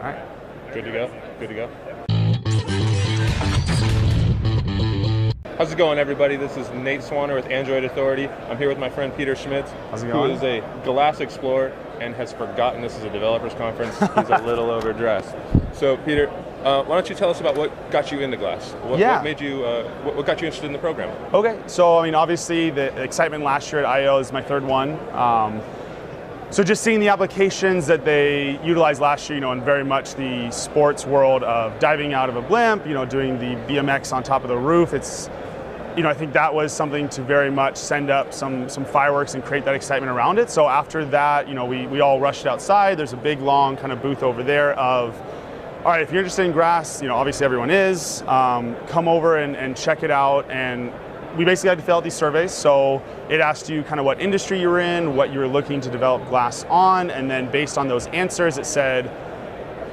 All right. Good to go. Good to go. How's it going, everybody? This is Nate Swanner with Android Authority. I'm here with my friend Peter Schmitz, How's it who going? is a glass explorer and has forgotten this is a developers conference. He's a little overdressed. So, Peter, why don't you tell us about what got you into glass? What made you? What got you interested in the program? Okay, so I mean, obviously the excitement last year at I/O is my third one. So just seeing the applications that they utilized last year, in very much the sports world of diving out of a blimp, doing the BMX on top of the roof. It's, I think that was something to very much send up some fireworks and create that excitement around it. So after that, we all rushed outside. There's a big, long kind of booth over there of, all right, if you're interested in grass, obviously everyone is, come over and check it out. And we basically had to fill out these surveys. So it asked you kind of what industry you're in, what you were looking to develop glass on, and then based on those answers, it said,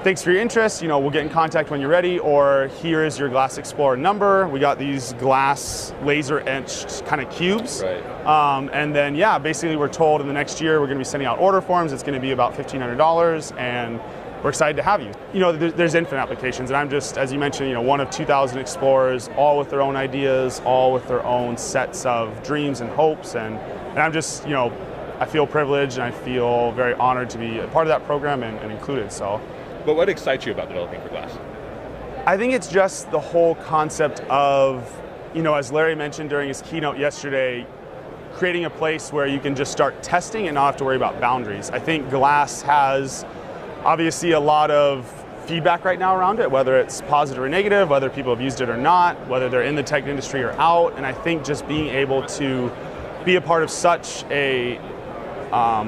thanks for your interest, we'll get in contact when you're ready, or here is your Glass Explorer number. We got these glass laser etched kind of cubes. Right. And then, basically we're told in the next year we're gonna be sending out order forms. It's gonna be about $1,500, and we're excited to have you. There's infinite applications, and I'm just, as you mentioned, one of 2,000 explorers, all with their own ideas, all with their own sets of dreams and hopes, and I'm just, I feel privileged and I feel very honored to be a part of that program and included, so. But what excites you about developing for glass? I think it's just the whole concept of, as Larry mentioned during his keynote yesterday, creating a place where you can just start testing and not have to worry about boundaries. I think glass has obviously a lot of feedback right now around it, whether it's positive or negative, whether people have used it or not, whether they're in the tech industry or out. And I think just being able to be a part of such a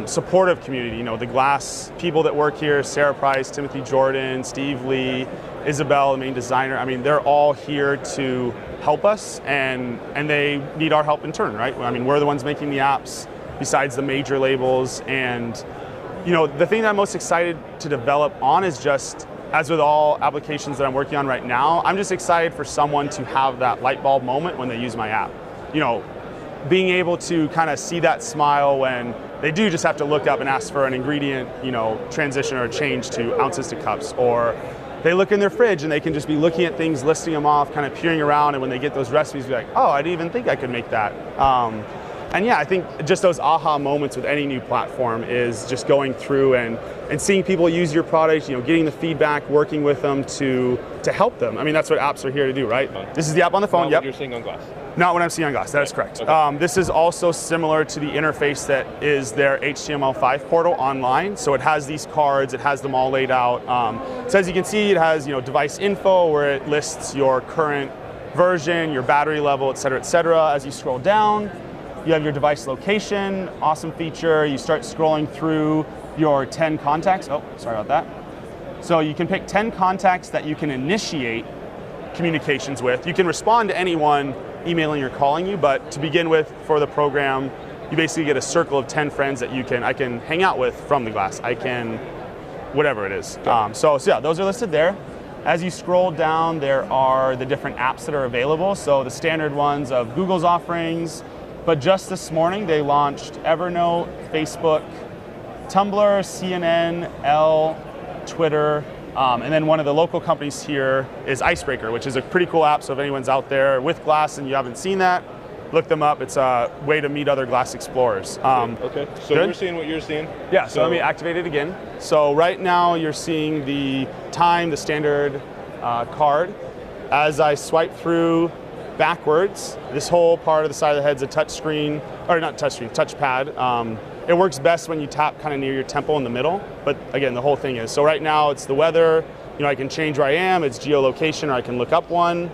supportive community, the glass people that work here, Sarah Price, Timothy Jordan, Steve Lee, Isabel, the main designer, I mean, they're all here to help us, and they need our help in turn, right? I mean, we're the ones making the apps besides the major labels, and the thing that I'm most excited to develop on is just, as with all applications that I'm working on right now, I'm just excited for someone to have that light bulb moment when they use my app. Being able to kind of see that smile when they do just have to look up and ask for an ingredient, transition or change to ounces to cups, or they look in their fridge and they can just be looking at things, listing them off, kind of peering around, and when they get those recipes, be like, oh, I didn't even think I could make that. And I think just those aha moments with any new platform is just going through and seeing people use your product, getting the feedback, working with them to help them. I mean, that's what apps are here to do, right? This is the app on the phone, Not what you're seeing on glass. Not what I'm seeing on glass, that is correct. Okay. This is also similar to the interface that is their HTML5 portal online. So it has these cards, it has them all laid out. So as you can see, it has device info where it lists your current version, your battery level, et cetera, et cetera. As you scroll down, you have your device location, awesome feature. You start scrolling through your 10 contacts. Oh, sorry about that. So you can pick 10 contacts that you can initiate communications with. You can respond to anyone emailing or calling you, but to begin with, for the program, you basically get a circle of 10 friends that I can hang out with from the glass. I can, whatever it is. So those are listed there. As you scroll down, there are the different apps that are available. So the standard ones of Google's offerings, but just this morning, they launched Evernote, Facebook, Tumblr, CNN, Elle, Twitter, and then one of the local companies here is Icebreaker, which is a pretty cool app. So if anyone's out there with glass and you haven't seen that, look them up. It's a way to meet other glass explorers. Okay, so good? we're seeing what you're seeing? Yeah, so let me activate it again. So right now you're seeing the time, the standard card. As I swipe through backwards, this whole part of the side of the head is a touch screen, or not touch screen, touchpad. It works best when you tap kind of near your temple in the middle, but again, the whole thing is. So right now it's the weather, I can change where I am, it's geolocation, or I can look up one.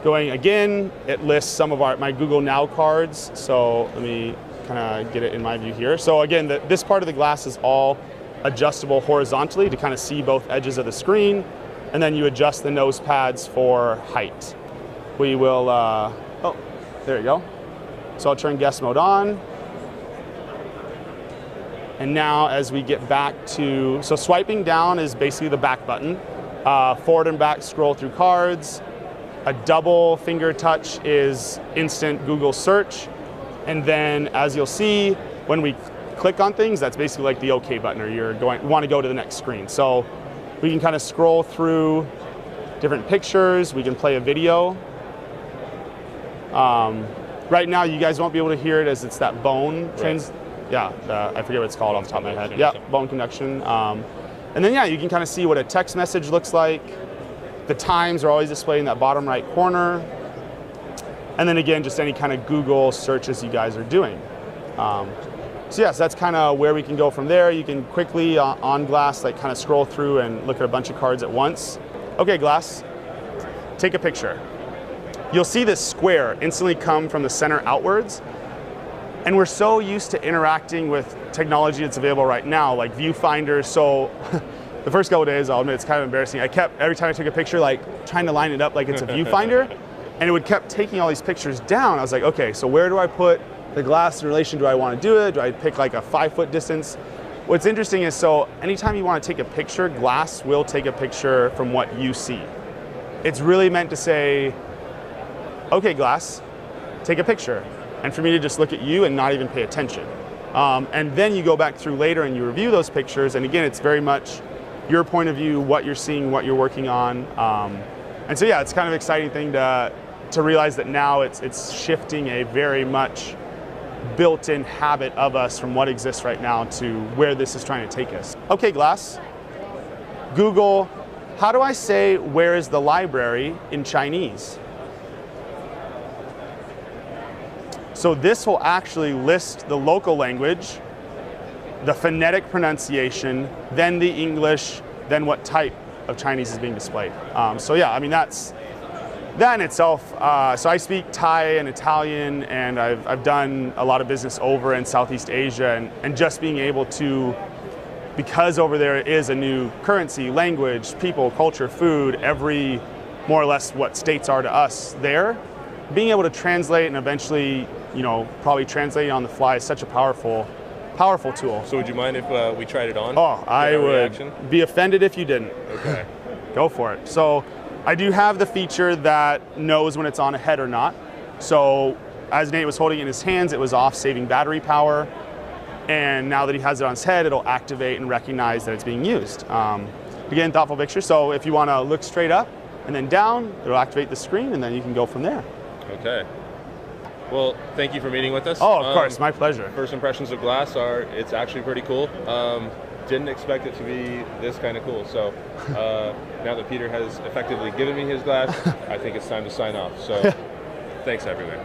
Going again, it lists some of my Google Now cards, so let me kind of get it in my view here. So again, this part of the glass is all adjustable horizontally to kind of see both edges of the screen, and then you adjust the nose pads for height. We will, oh, there you go. So I'll turn guest mode on. And now as we get back to, so swiping down is basically the back button. Forward and back scroll through cards. A double finger touch is instant Google search. And then as you'll see, when we click on things, that's basically like the OK button, or you want to go to the next screen. So We can kind of scroll through different pictures. We can play a video. Right now, you guys won't be able to hear it as it's that bone I forget what it's called off the top of my head. Yeah, bone conduction. And then, yeah, you can kind of see what a text message looks like. The times are always displayed in that bottom right corner. And then again, just any kind of Google searches you guys are doing. So yes, that's kind of where we can go from there. You can quickly on Glass, like kind of scroll through and look at a bunch of cards at once. Okay, Glass, take a picture. You'll see this square instantly come from the center outwards. And we're so used to interacting with technology that's available right now, like viewfinders. So the first couple of days, I'll admit it's kind of embarrassing. I kept, every time I took a picture, like trying to line it up like it's a viewfinder. And it would kept taking all these pictures down. I was like, okay, so where do I put the glass in relation? Do I want to do it? Do I pick like a 5-foot distance? What's interesting is, so anytime you want to take a picture, Glass will take a picture from what you see. It's really meant to say, okay, Glass, take a picture. And for me to just look at you and not even pay attention. And then you go back through later and you review those pictures. And again, it's very much your point of view, what you're seeing, what you're working on. And so yeah, it's kind of an exciting thing to realize that now it's shifting a very much built-in habit of us from what exists right now to where this is trying to take us. Okay, Glass, Google, how do I say where is the library in Chinese? So this will actually list the local language, the phonetic pronunciation, then the English, then what type of Chinese is being displayed. So yeah, I mean, that's that in itself. So I speak Thai and Italian, and I've done a lot of business over in Southeast Asia, and just being able to, because over there is a new currency, language, people, culture, food, every more or less what states are to us there, being able to translate and eventually, you know, probably translating on the fly is such a powerful tool. So would you mind if we tried it on? Oh, I would be offended if you didn't. Okay. Go for it. So I do have the feature that knows when it's on a head or not. So as Nate was holding it in his hands, it was off, saving battery power. And now that he has it on his head, it'll activate and recognize that it's being used. Again, thoughtful picture. So if you want to look straight up and then down, it'll activate the screen, and then you can go from there. Okay. Well, thank you for meeting with us. Oh, of course, my pleasure. First impressions of Glass are, it's actually pretty cool. Didn't expect it to be this kind of cool. So now that Peter has effectively given me his glass, I think it's time to sign off. So thanks, everyone.